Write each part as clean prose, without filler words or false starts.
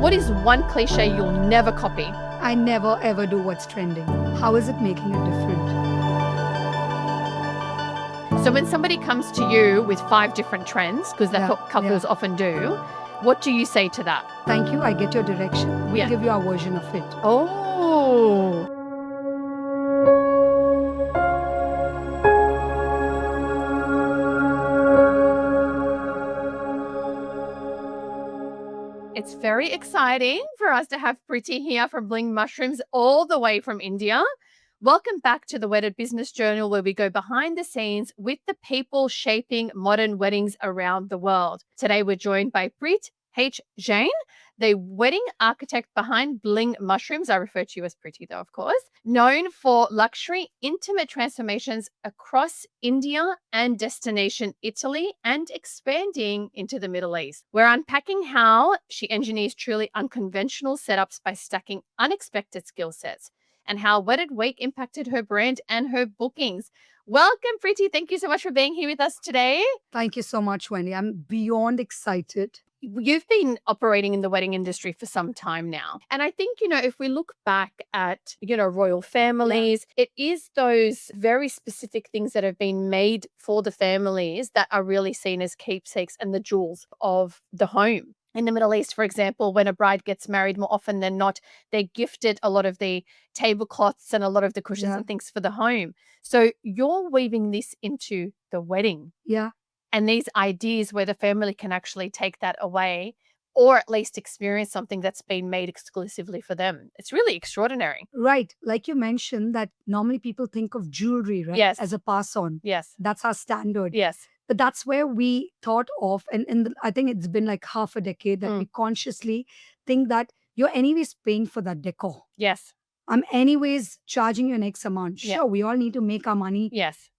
What is one cliche you'll never copy? I never ever do what's trending. How is it making it different? So when somebody comes to you with 5 different trends, because that's what couples often do, what do you say to that? Thank you, I get your direction. We'll give you our version of it. Oh. It's very exciting for us to have Preet here from Bling Mushrooms all the way from India. Welcome back to the Wedded Business Journal, where we go behind the scenes with the people shaping modern weddings around the world. Today, we're joined by Preet H Jain, the wedding architect behind Bling Mushrooms. I refer to you as Preet though, of course. Known for luxury, intimate transformations across India and destination Italy, and expanding into the Middle East. We're unpacking how she engineers truly unconventional setups by stacking unexpected skill sets, and how Wedded Week impacted her brand and her bookings. Welcome, Preet. Thank you so much for being here with us today. Thank you so much, Wendy. I'm beyond excited. You've been operating in the wedding industry for some time now. And I think, if we look back at, royal families, it is those very specific things that have been made for the families that are really seen as keepsakes and the jewels of the home. In the Middle East, for example, when a bride gets married, more often than not, they're gifted a lot of the tablecloths and a lot of the cushions and things for the home. So you're weaving this into the wedding. Yeah. And these ideas where the family can actually take that away, or at least experience something that's been made exclusively for them. It's really extraordinary. Right. Like you mentioned, that normally people think of jewelry, right? Yes. As a pass on. Yes. That's our standard. Yes. But that's where we thought of, and I think it's been like half a decade that we consciously think that you're anyways paying for that decor. Yes. I'm anyways charging you an X amount. Sure, we all need to make our money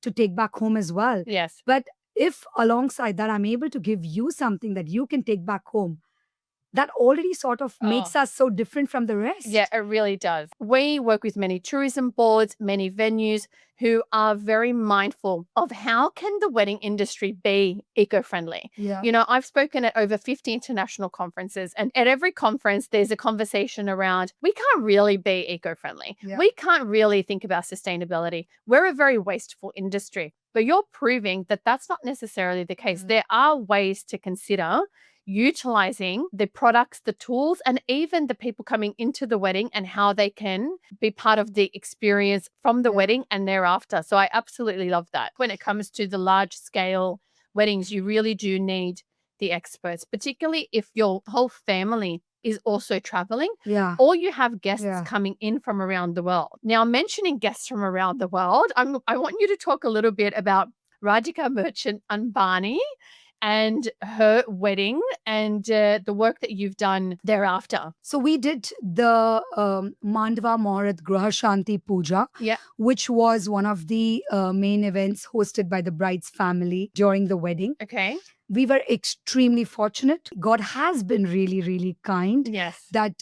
to take back home as well. Yes. But if alongside that, I'm able to give you something that you can take back home, that already sort of makes us so different from the rest. Yeah, it really does. We work with many tourism boards, many venues who are very mindful of how can the wedding industry be eco-friendly. Yeah. I've spoken at over 50 international conferences, and at every conference, there's a conversation around, we can't really be eco-friendly. Yeah. We can't really think about sustainability. We're a very wasteful industry. But you're proving that that's not necessarily the case. There are ways to consider utilizing the products, the tools, and even the people coming into the wedding and how they can be part of the experience from the wedding and thereafter. So I absolutely love that. When it comes to the large scale weddings, you really do need the experts, particularly if your whole family is also traveling, or you have guests coming in from around the world. Now, mentioning guests from around the world, I want you to talk a little bit about Radhika Merchant Ambani and her wedding and the work that you've done thereafter. So we did the Mandava Muhurat Graha Shanti Puja, which was one of the main events hosted by the bride's family during the wedding. Okay. We were extremely fortunate. God has been really, really kind that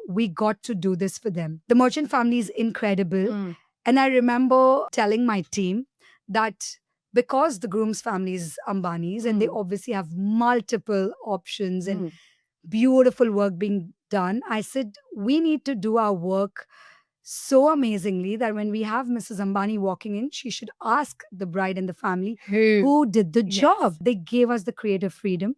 we got to do this for them. The Merchant family is incredible. And I remember telling my team that because the groom's family is Ambanis and they obviously have multiple options and beautiful work being done, I said, we need to do our work so amazingly that when we have Mrs. Ambani walking in, she should ask the bride and the family who did the job. They gave us the creative freedom.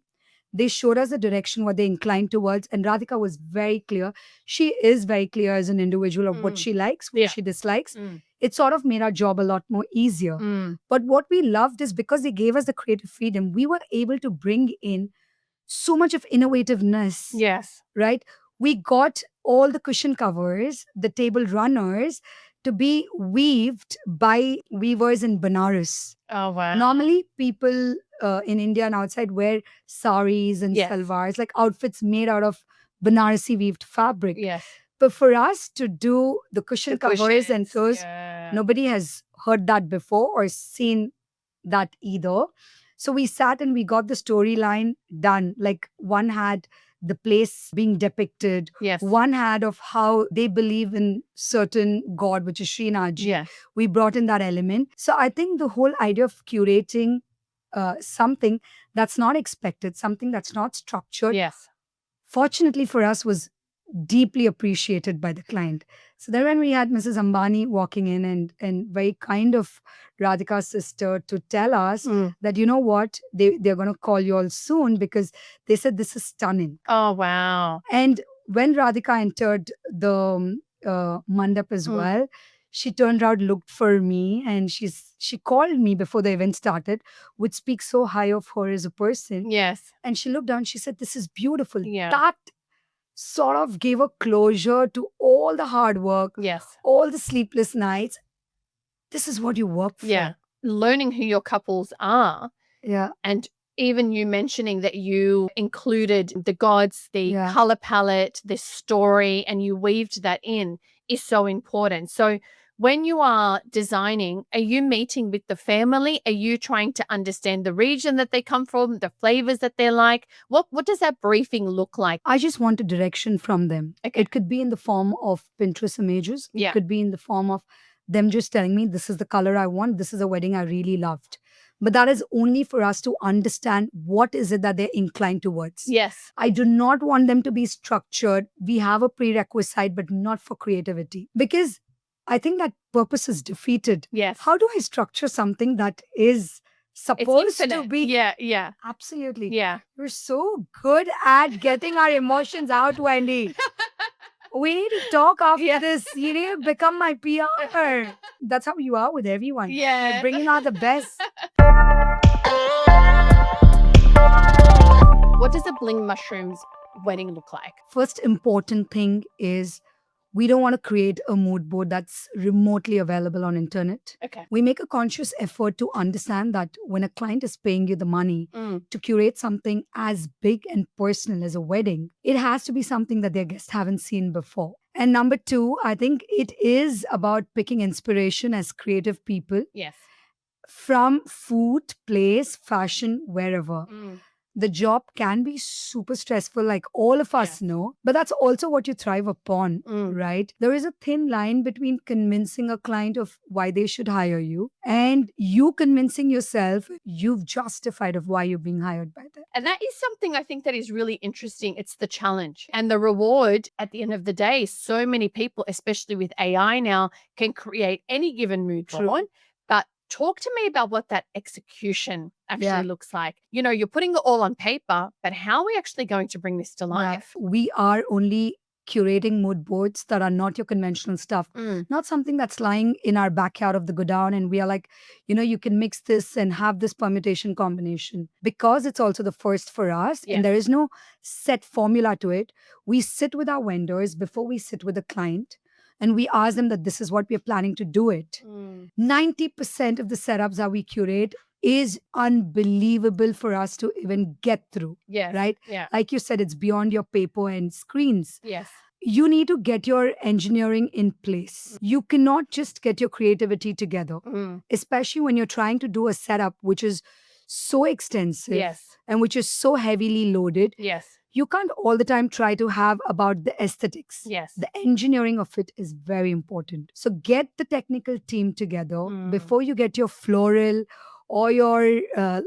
They showed us the direction, what they inclined towards. And Radhika was very clear. She is very clear as an individual of what she likes, what she dislikes. It sort of made our job a lot more easier. But what we loved is because they gave us the creative freedom, we were able to bring in so much of innovativeness. Yes. Right? We got all the cushion covers, the table runners to be weaved by weavers in Benares. Oh, wow. Normally, people in India and outside wear saris and salwars, like outfits made out of Banarasi weaved fabric. Yes. But for us to do the cushion covers and those, nobody has heard that before or seen that either. So we sat and we got the storyline done. Like one had the place being depicted. Yes. One had of how they believe in certain god, which is Srinathji. Yes. We brought in that element. So I think the whole idea of curating something that's not expected, something that's not structured, Yes. fortunately for us was deeply appreciated by the client. So then when we had Mrs. Ambani walking in and very kind of Radhika's sister to tell us that, you know what, they're going to call you all soon because they said this is stunning. Oh, wow. And when Radhika entered the mandap as well, she turned around, looked for me, and she called me before the event started, would speak so high of her as a person. Yes. And she looked down, she said, this is beautiful. Yeah. That sort of gave a closure to all the hard work, yes, all the sleepless nights. This is what you work for. Yeah. Learning who your couples are. Yeah. And even you mentioning that you included the gods, the color palette, the story, and you weaved that in is so important. So when you are designing, are you meeting with the family? Are you trying to understand the region that they come from, the flavors that they like? What does that briefing look like? I just want a direction from them. Okay. It could be in the form of Pinterest images. Yeah. It could be in the form of them just telling me, this is the color I want. This is a wedding I really loved. But that is only for us to understand what is it that they're inclined towards. Yes. I do not want them to be structured. We have a prerequisite, but not for creativity. Because I think that purpose is defeated. Yes. How do I structure something that is supposed to be? Yeah. Absolutely. Yeah. You're so good at getting our emotions out, Wendy. We need to talk after this. You need to become my PR. That's how you are with everyone. Yeah. You're bringing out the best. What does a Bling Mushrooms wedding look like? First important thing is we don't want to create a mood board that's remotely available on internet. Okay. We make a conscious effort to understand that when a client is paying you the money to curate something as big and personal as a wedding, it has to be something that their guests haven't seen before. And number two, I think it is about picking inspiration as creative people. Yes. From food, place, fashion, wherever. The job can be super stressful, like all of us know, but that's also what you thrive upon, right? There is a thin line between convincing a client of why they should hire you and you convincing yourself you've justified of why you're being hired by them. And that is something I think that is really interesting. It's the challenge and the reward at the end of the day. So many people, especially with AI now, can create any given mood board, but talk to me about what that execution actually looks like. You know, you're putting it all on paper, but how are we actually going to bring this to life? We are only curating mood boards that are not your conventional stuff, not something that's lying in our backyard of the godown. And we are like, you know, you can mix this and have this permutation combination. Because it's also the first for us and there is no set formula to it. We sit with our vendors before we sit with the client. And we ask them that this is what we're planning to do it. 90% of the setups that we curate is unbelievable for us to even get through. Yes. Right? Yeah. Like you said, it's beyond your paper and screens. Yes. You need to get your engineering in place. You cannot just get your creativity together, especially when you're trying to do a setup which is so extensive and which is so heavily loaded. Yes. You can't all the time try to have about the aesthetics. Yes. The engineering of it is very important. So get the technical team together before you get your floral or your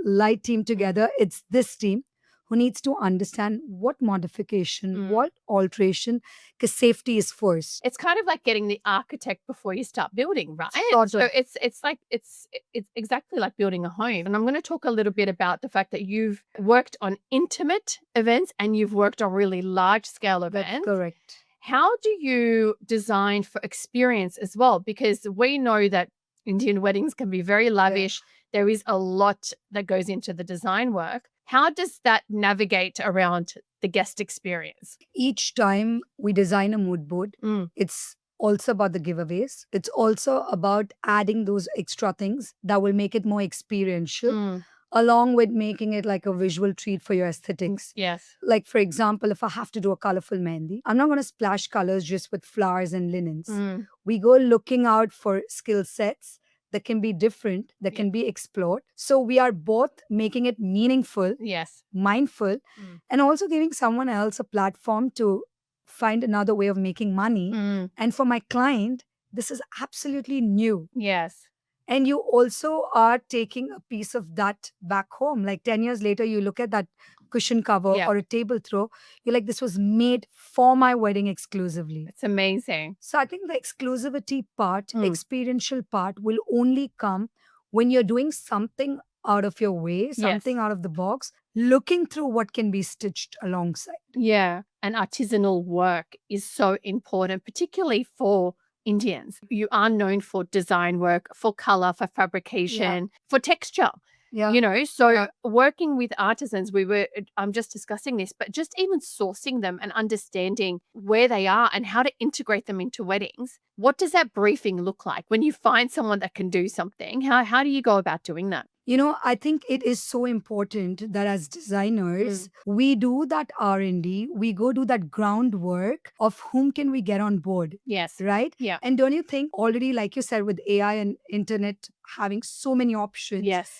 light team together. It's this team who needs to understand what modification, what alteration, because safety is first. It's kind of like getting the architect before you start building, right? Totally. So it's exactly like building a home. And I'm going to talk a little bit about the fact that you've worked on intimate events and you've worked on really large scale events. That's correct. How do you design for experience as well? Because we know that Indian weddings can be very lavish. There is a lot that goes into the design work. How does that navigate around the guest experience? Each time we design a mood board, it's also about the giveaways. It's also about adding those extra things that will make it more experiential, along with making it like a visual treat for your aesthetics. Yes. Like, for example, if I have to do a colorful mehndi, I'm not going to splash colors just with flowers and linens. We go looking out for skill sets that can be different, that can be explored. So we are both making it meaningful, mindful, and also giving someone else a platform to find another way of making money. And for my client, this is absolutely new. Yes. And you also are taking a piece of that back home. Like 10 years later, you look at that cushion cover Yeah. or a table throw, you're like, this was made for my wedding exclusively. It's amazing. So I think the exclusivity part, experiential part will only come when you're doing something out of your way, something out of the box, looking through what can be stitched alongside. Yeah. And artisanal work is so important, particularly for Indians. You are known for design work, for color, for fabrication, for texture. Yeah. So working with artisans, I'm just discussing this, but just even sourcing them and understanding where they are and how to integrate them into weddings. What does that briefing look like when you find someone that can do something? How do you go about doing that? I think it is so important that as designers, we do that R&D, we go do that groundwork of whom can we get on board. Yes. Right? Yeah. And don't you think already, like you said, with AI and internet having so many options, Yes.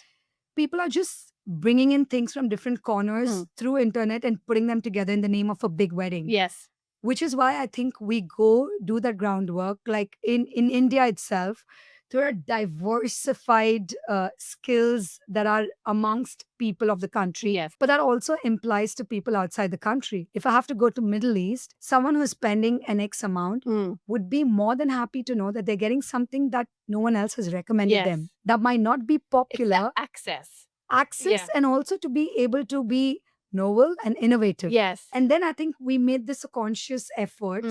people are just bringing in things from different corners through internet and putting them together in the name of a big wedding. Yes. Which is why I think we go do that groundwork. Like in India itself, there are diversified skills that are amongst people of the country. Yes. But that also implies to people outside the country. If I have to go to Middle East, someone who's spending an X amount would be more than happy to know that they're getting something that no one else has recommended them. That might not be popular. It's access. And also to be able to be novel and innovative. Yes. And then I think we made this a conscious effort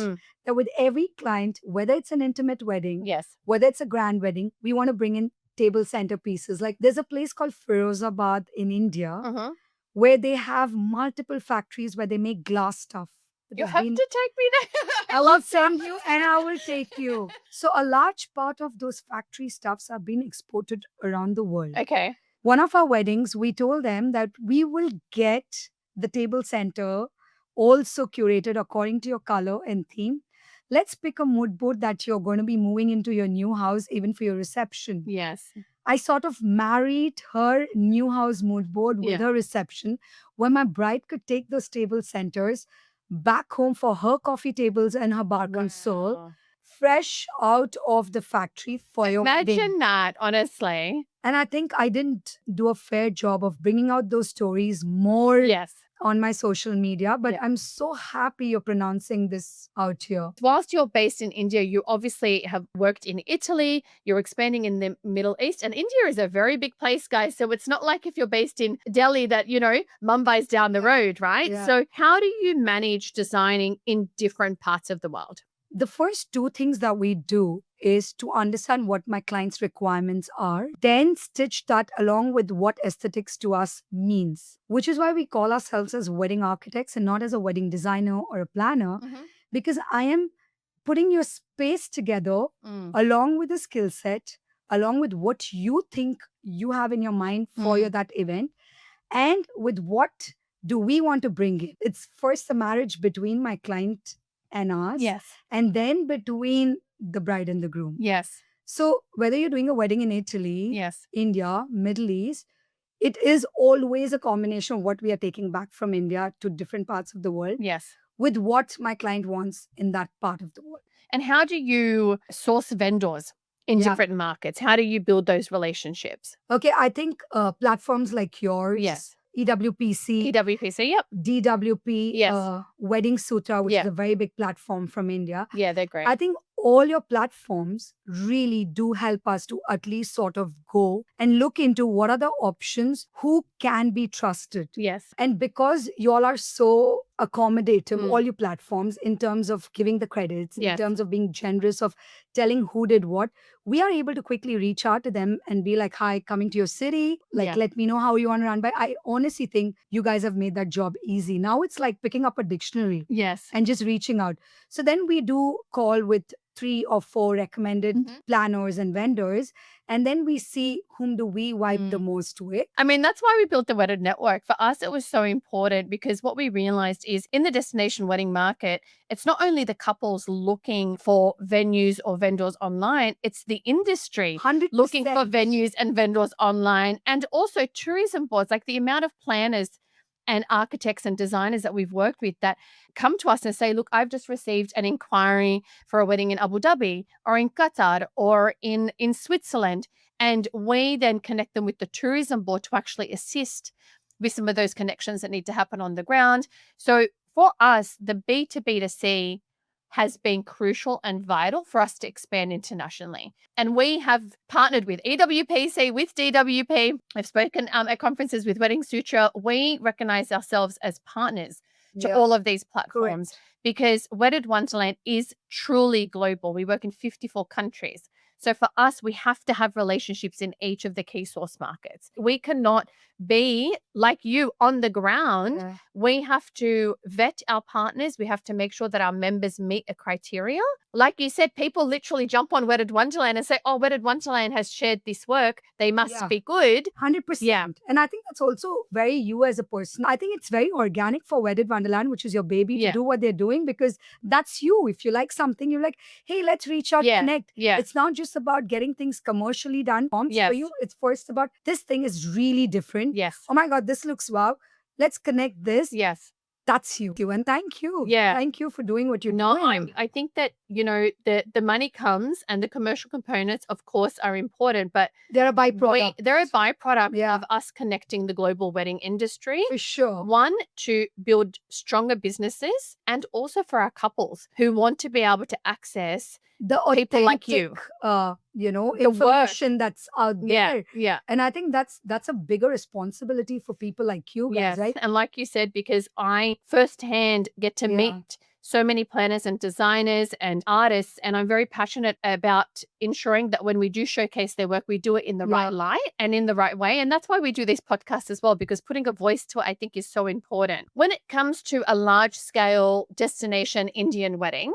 that with every client, whether it's an intimate wedding, whether it's a grand wedding, we want to bring in table centerpieces. Like there's a place called Firozabad in India where they have multiple factories where they make glass stuff. You have to take me there. I will send you and I will take you. So a large part of those factory stuffs are being exported around the world. Okay. One of our weddings, we told them that we will get the table center also curated according to your color and theme. Let's pick a mood board that you're going to be moving into your new house, even for your reception. Yes. I sort of married her new house mood board with her reception, where my bride could take those table centers back home for her coffee tables and her bar console, fresh out of the factory for your wedding. Imagine that, honestly. And I think I didn't do a fair job of bringing out those stories more on my social media, but I'm so happy you're pronouncing this out here. Whilst you're based in India, you obviously have worked in Italy, you're expanding in the Middle East, and India is a very big place, guys. So it's not like if you're based in Delhi that, Mumbai's down the road, right? Yeah. So how do you manage designing in different parts of the world? The first two things that we do is to understand what my client's requirements are, then stitch that along with what aesthetics to us means, which is why we call ourselves as wedding architects and not as a wedding designer or a planner, because I am putting your space together along with the skill set, along with what you think you have in your mind for that event, and with what do we want to bring in. It's first a marriage between my client and us, and then between the bride and the groom. Yes. So whether you're doing a wedding in Italy, Yes. India, Middle East, it is always a combination of what we are taking back from India to different parts of the world. Yes. With what my client wants in that part of the world. And how do you source vendors in different markets? How do you build those relationships? Okay, I think platforms like yours, EWPC, yep. DWP, Wedding Sutra, which is a very big platform from India. Yeah, they're great. I think all your platforms really do help us to at least sort of go and look into what are the options, who can be trusted. Yes. And because you all are so accommodative, all your platforms, in terms of giving the credits, in terms of being generous of telling who did what, we are able to quickly reach out to them and be like, hi, coming to your city, like, let me know how you want to run by. I honestly think you guys have made that job easy. Now it's like picking up a dictionary and just reaching out. So then we do call with 3 or 4 recommended planners and vendors. And then we see whom do we vibe the most with. I mean, that's why we built the Wedded Network. For us, it was so important because what we realized is in the destination wedding market, it's not only the couples looking for venues or vendors online, it's the industry 100%. looking for venues and vendors online, and also tourism boards, like the amount of planners and architects and designers that we've worked with that come to us and say, look, I've just received an inquiry for a wedding in Abu Dhabi or in Qatar or in Switzerland. And we then connect them with the tourism board to actually assist with some of those connections that need to happen on the ground. So for us, the B2B2C has been crucial and vital for us to expand internationally. And we have partnered with EWPC, with DWP. I've spoken at conferences with Wedding Sutra. We recognize ourselves as partners to all of these platforms because Wedded Wonderland is truly global. We work in 54 countries. So for us, we have to have relationships in each of the key source markets. We cannot be like you on the ground. Yeah. We have to vet our partners. We have to make sure that our members meet a criteria. Like you said, people literally jump on Wedded Wonderland and say, oh, Wedded Wonderland has shared this work. They must be good. 100%. Yeah. And I think that's also very you as a person. I think it's very organic for Wedded Wonderland, which is your baby, to do what they're doing because that's you. If you like something, you're like, hey, let's reach out, connect. Yeah. It's not just about getting things commercially done. For you, it's first about this thing is really different. Yes. Oh my God, this looks wow. Let's connect this. Yes. That's you. And thank you. Yeah. Thank you for doing what you're doing. I think that, the money comes and the commercial components, of course, are important, but they're a byproduct. They're a byproduct of us connecting the global wedding industry. For sure. One, to build stronger businesses and also for our couples who want to be able to access the people like you. Information that's out there. Yeah. And I think that's a bigger responsibility for people like you guys, right? And like you said, because I firsthand get to meet so many planners and designers and artists, and I'm very passionate about ensuring that when we do showcase their work, we do it in the right light and in the right way. And that's why we do these podcasts as well, because putting a voice to it, I think, is so important. When it comes to a large-scale destination Indian wedding,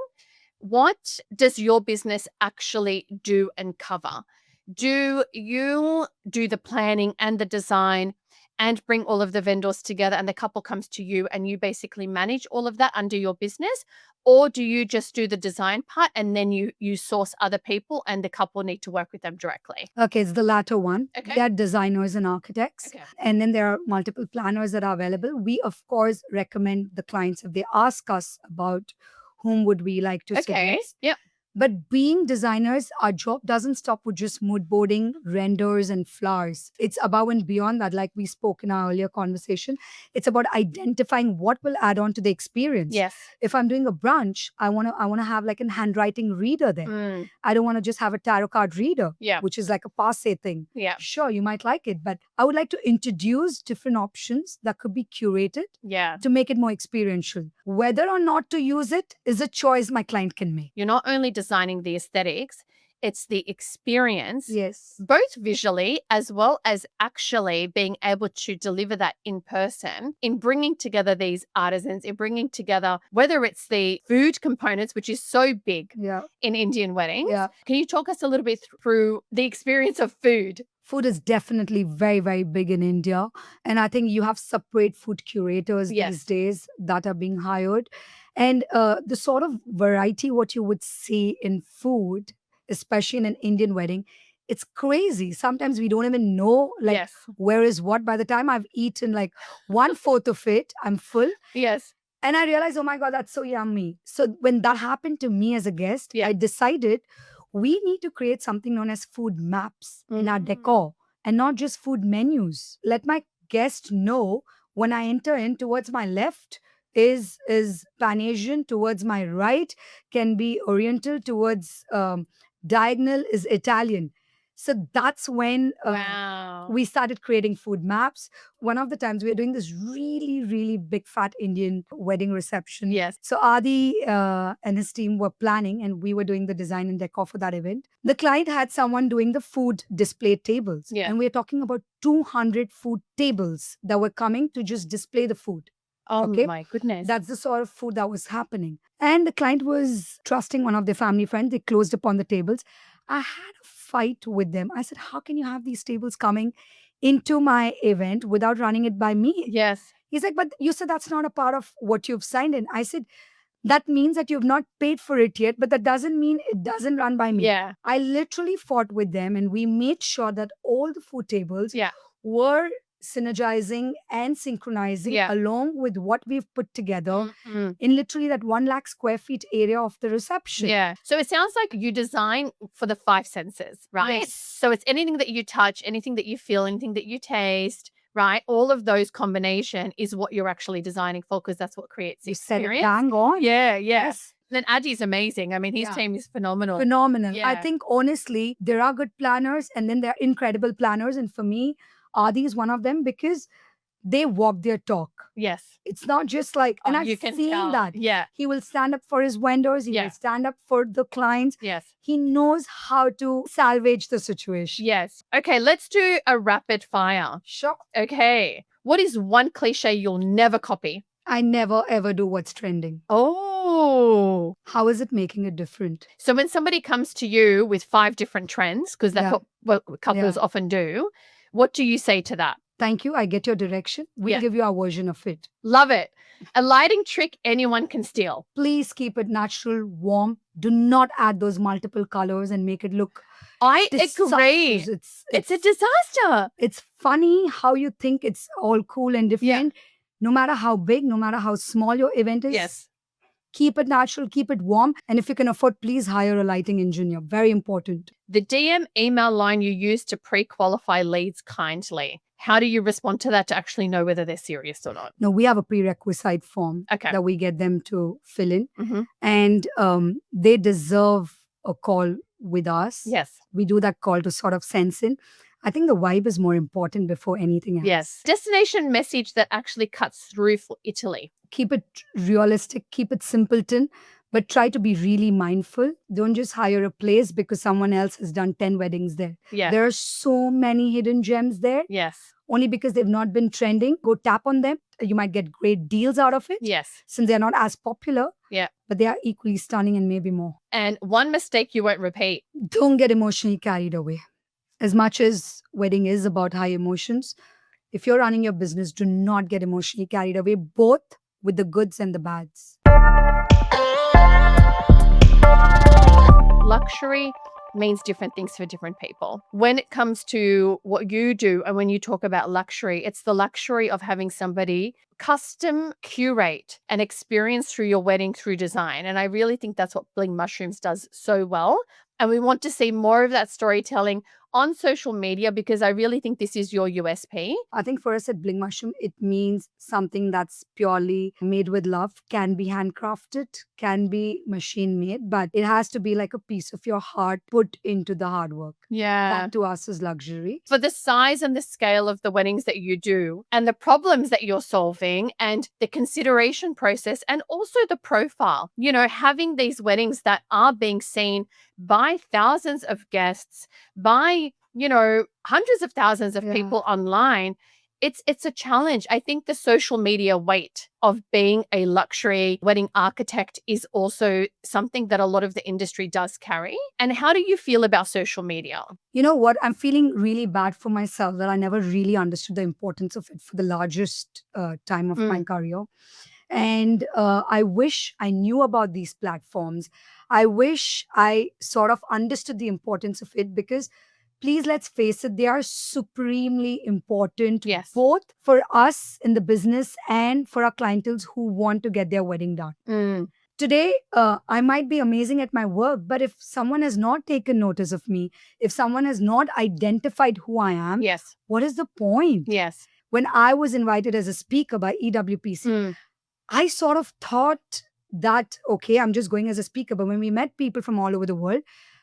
what does your business actually do and cover? Do you do the planning and the design and bring all of the vendors together and the couple comes to you and you basically manage all of that under your business? Or do you just do the design part and then you source other people and the couple need to work with them directly? Okay, it's the latter one. Okay. There are designers and architects. Okay. And then there are multiple planners that are available. We, of course, recommend the clients if they ask us about whom would we like to suggest. Yep. But being designers, our job doesn't stop with just mood boarding, renders, and flowers. It's above and beyond that, like we spoke in our earlier conversation. It's about identifying what will add on to the experience. Yes. If I'm doing a brunch, I wanna have like a handwriting reader there. I don't want to just have a tarot card reader, which is like a passe thing. Yeah. Sure, you might like it, but I would like to introduce different options that could be curated to make it more experiential. Whether or not to use it is a choice my client can make. You're not only designing the aesthetics, it's the experience, yes, both visually as well as actually being able to deliver that in person, in bringing together these artisans, in bringing together, whether it's the food components, which is so big in Indian weddings. Yeah. Can you talk us a little bit through the experience of food? Food is definitely very, very big in India. And I think you have separate food curators these days that are being hired. And the sort of variety what you would see in food, especially in an Indian wedding, it's crazy. Sometimes we don't even know where is what. By the time I've eaten like 1/4 of it, I'm full. Yes. And I realized, oh my God, that's so yummy. So when that happened to me as a guest, I decided we need to create something known as food maps in our decor and not just food menus. Let my guest know when I enter in towards my left is Pan Asian, towards my right can be Oriental, towards diagonal is Italian. So that's when we started creating food maps. One of the times we were doing this really, really big fat Indian wedding reception. Yes. So Adi and his team were planning and we were doing the design and decor for that event. The client had someone doing the food display tables. Yeah. And we're talking about 200 food tables that were coming to just display the food. Oh my goodness. That's the sort of food that was happening. And the client was trusting one of their family friends. They closed upon the tables. I had a fight with them. I said, how can you have these tables coming into my event without running it by me? Yes. He's like, but you said that's not a part of what you've signed in. I said, that means that you've not paid for it yet, but that doesn't mean it doesn't run by me. Yeah. I literally fought with them and we made sure that all the food tables were synergizing and synchronizing along with what we've put together in literally that 1 lakh square feet area of the reception. Yeah. So it sounds like you design for the 5 senses, right? Yes. So it's anything that you touch, anything that you feel, anything that you taste, right? All of those combination is what you're actually designing for, because that's what creates the experience. You said it bang on. Yeah. Yes. Then Adi's amazing. I mean, his team is phenomenal. Phenomenal. Yeah. I think honestly, there are good planners and then there are incredible planners. And for me, Adi is one of them because they walk their talk. Yes. It's not just like, and I've seen that. Yeah. He will stand up for his vendors. He will stand up for the clients. Yes. He knows how to salvage the situation. Yes. Okay, let's do a rapid fire. Sure. Okay. What is one cliche you'll never copy? I never ever do what's trending. Oh. How is it making it different? So when somebody comes to you with 5 different trends, because that's what couples often do, what do you say to that? Thank you. I get your direction. We'll give you our version of it. Love it. A lighting trick anyone can steal. Please keep it natural, warm. Do not add those multiple colors and make it look. I agree. It's a disaster. It's funny how you think it's all cool and different. Yeah. No matter how big, no matter how small your event is. Yes. Keep it natural, keep it warm. And if you can afford, please hire a lighting engineer. Very important. The DM email line you use to pre-qualify leads kindly. How do you respond to that to actually know whether they're serious or not? No, we have a prerequisite form that we get them to fill in. Mm-hmm. And they deserve a call with us. Yes. We do that call to sort of sense in. I think the vibe is more important before anything else. Yes. Destination message that actually cuts through for Italy. Keep it realistic, keep it simpleton, but try to be really mindful. Don't just hire a place because someone else has done 10 weddings there. Yeah. There are so many hidden gems there. Yes. Only because they've not been trending. Go tap on them. You might get great deals out of it. Yes. Since they're not as popular. Yeah. But they are equally stunning and maybe more. And one mistake you won't repeat. Don't get emotionally carried away. As much as wedding is about high emotions, if you're running your business, do not get emotionally carried away, both with the goods and the bads. Luxury means different things for different people. When it comes to what you do and when you talk about luxury, it's the luxury of having somebody custom curate an experience through your wedding through design. And I really think that's what Bling Mushrooms does so well. And we want to see more of that storytelling on social media because I really think this is your USP. I think for us at Bling Mushroom, it means something that's purely made with love, can be handcrafted, can be machine made, but it has to be like a piece of your heart put into the hard work. Yeah. That to us is luxury. For the size and the scale of the weddings that you do and the problems that you're solving and the consideration process and also the profile, you know, having these weddings that are being seen by thousands of guests, by, you know, hundreds of thousands of people online, it's a challenge. I think the social media weight of being a luxury wedding architect is also something that a lot of the industry does carry. And how do you feel about social media? You know what? I'm feeling really bad for myself that I never really understood the importance of it for the largest time of my career. And I wish I knew about these platforms. I wish I sort of understood the importance of it because, please, let's face it, they are supremely important, both for us in the business and for our clientele who want to get their wedding done. Today, I might be amazing at my work, but if someone has not taken notice of me, if someone has not identified who I am, what is the point? When I was invited as a speaker by EWPC, I sort of thought that, okay, I'm just going as a speaker. But when we met people from all over the world,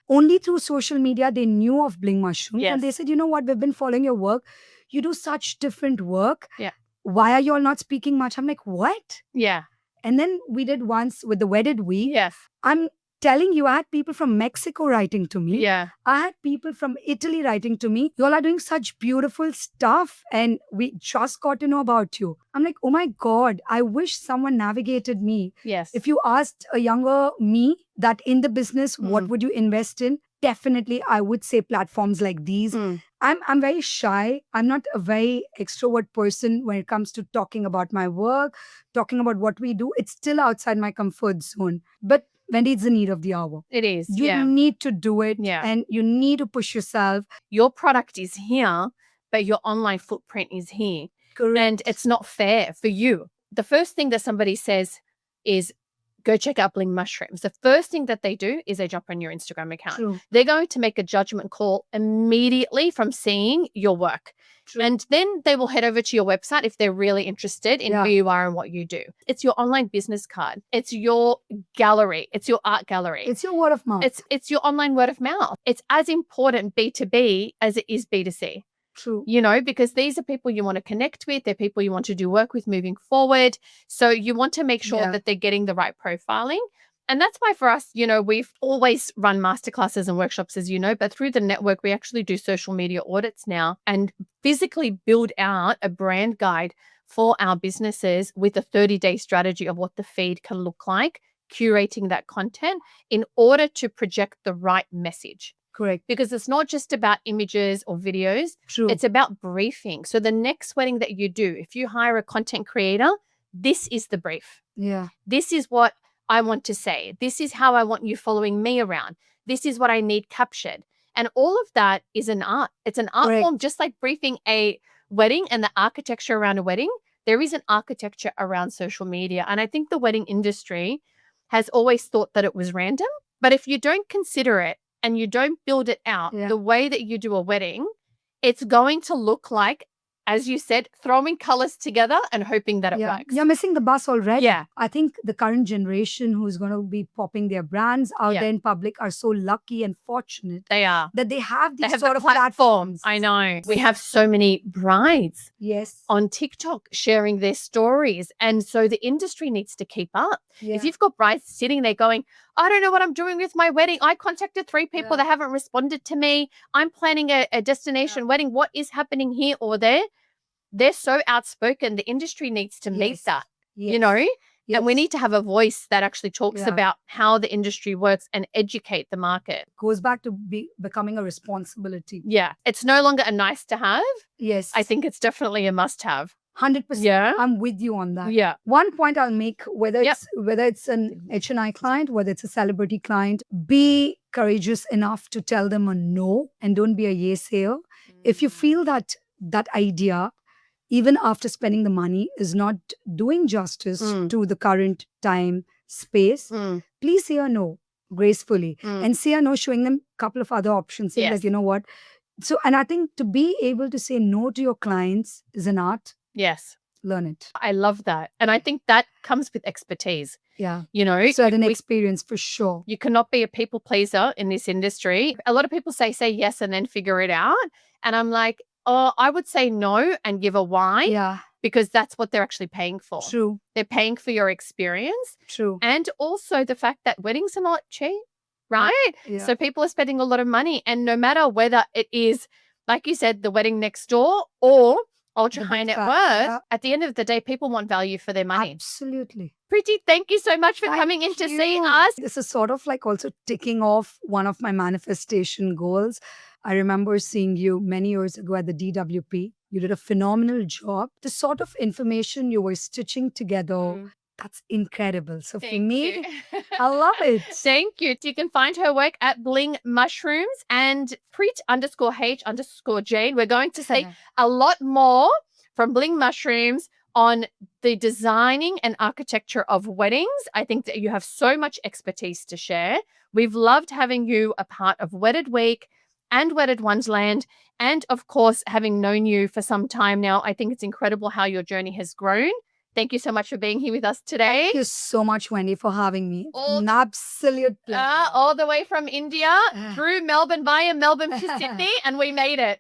only through social media, they knew of Bling Mushrooms. And they said, you know what, we've been following your work. You do such different work. Why are you all not speaking much? I'm like, what? And then we did once with the Wedded Week. I'm telling you, I had people from Mexico writing to me. I had people from Italy writing to me. You all are doing such beautiful stuff. And we just got to know about you. I'm like, oh my God, I wish someone navigated me. If you asked a younger me that in the business, what would you invest in? Definitely, I would say platforms like these. I'm very shy. I'm not a very extrovert person when it comes to talking about my work, talking about what we do. It's still outside my comfort zone. But Wendy, it's the need of the hour. It is. You need to do it and you need to push yourself. Your product is here, but your online footprint is here. Correct. And it's not fair for you. The first thing that somebody says is, go check out Bling Mushrooms. The first thing that they do is they jump on your Instagram account. True. They're going to make a judgment call immediately from seeing your work. True. And then they will head over to your website if they're really interested in who you are and what you do. It's your online business card. It's your gallery. It's your art gallery. It's your word of mouth. It's your online word of mouth. It's as important B2B as it is B2C. True. You know, because these are people you want to connect with. They're people you want to do work with moving forward. So you want to make sure that they're getting the right profiling. And that's why for us, you know, we've always run masterclasses and workshops, as you know, but through the network, we actually do social media audits now and physically build out a brand guide for our businesses with a 30-day strategy of what the feed can look like, curating that content in order to project the right message. Correct. Because it's not just about images or videos. True. It's about briefing. So the next wedding that you do, if you hire a content creator, this is the brief. Yeah. This is what I want to say. This is how I want you following me around. This is what I need captured. And all of that is an art. It's an art form, just like briefing a wedding and the architecture around a wedding. There is an architecture around social media. And I think the wedding industry has always thought that it was random. But if you don't consider it and you don't build it out the way that you do a wedding, it's going to look like, as you said, throwing colors together and hoping that it works. You're missing the bus already. Yeah. I think the current generation who's going to be popping their brands out there in public are so lucky and fortunate. They are. That they have these They have sort the of platforms. I know. We have so many brides on TikTok sharing their stories. And so the industry needs to keep up. Yeah. If you've got brides sitting there going, I don't know what I'm doing with my wedding. I contacted 3 people that haven't responded to me. I'm planning a destination wedding. What is happening here or there? They're so outspoken. The industry needs to meet that, you know? Yes. And we need to have a voice that actually talks about how the industry works and educate the market. Goes back to becoming a responsibility. Yeah. It's no longer a nice to have. Yes. I think it's definitely a must have. 100%. Yeah. I'm with you on that. Yeah. One point I'll make, whether it's an H&I client, whether it's a celebrity client, be courageous enough to tell them a no and don't be a yes-sayer. If you feel that that idea, even after spending the money, is not doing justice to the current time, space, please say a no gracefully and say a no, showing them a couple of other options. Saying that, you know what? So, and I think to be able to say no to your clients is an art. Yes. Learn it. I love that. And I think that comes with expertise. Yeah. You know, certain experience for sure. You cannot be a people pleaser in this industry. A lot of people say yes and then figure it out. And I'm like, oh, I would say no and give a why. Yeah. Because that's what they're actually paying for. True. They're paying for your experience. True. And also the fact that weddings are not cheap, right? Yeah. So people are spending a lot of money. And no matter whether it is, like you said, the wedding next door or ultra high net worth, at the end of the day, people want value for their money. Absolutely. Preet, thank you so much for coming in to see us. This is sort of like also ticking off one of my manifestation goals. I remember seeing you many years ago at the DWP. You did a phenomenal job. The sort of information you were stitching together, that's incredible. So for me, I love it. Thank you. You can find her work at Bling Mushrooms and Preet_H_Jain. We're going to see a lot more from Bling Mushrooms on the designing and architecture of weddings. I think that you have so much expertise to share. We've loved having you a part of Wedded Week and Wedded Wonderland. And of course, having known you for some time now, I think it's incredible how your journey has grown. Thank you so much for being here with us today. Thank you so much, Wendy, for having me. An absolute pleasure. All the way from India through Melbourne via Melbourne to Sydney, and we made it.